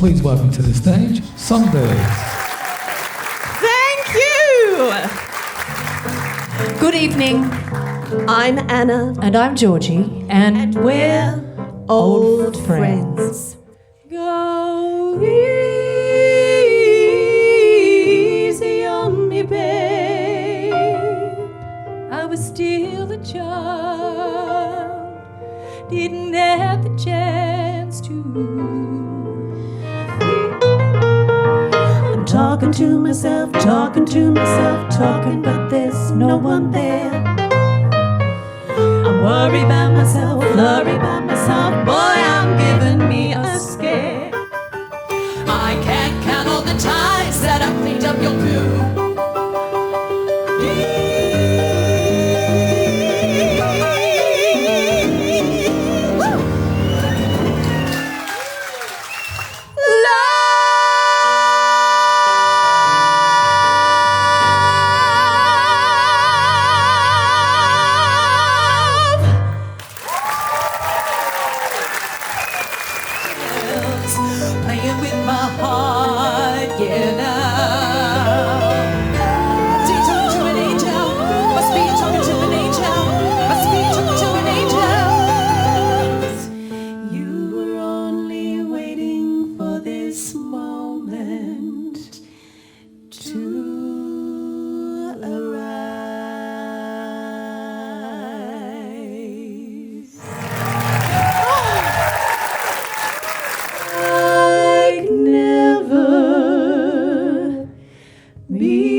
please welcome to the stage, Songbirds. Thank you! Good evening. I'm Anna. And I'm Georgie. And we're old friends. Go easy on me, babe. I was still a child. Didn't have the chance to. I'm talking to myself, but there's no one there. I'm worried about myself, flurried about myself. Boy, I'm giving me a scare. I can't count all the times that I've cleaned up your poo. Be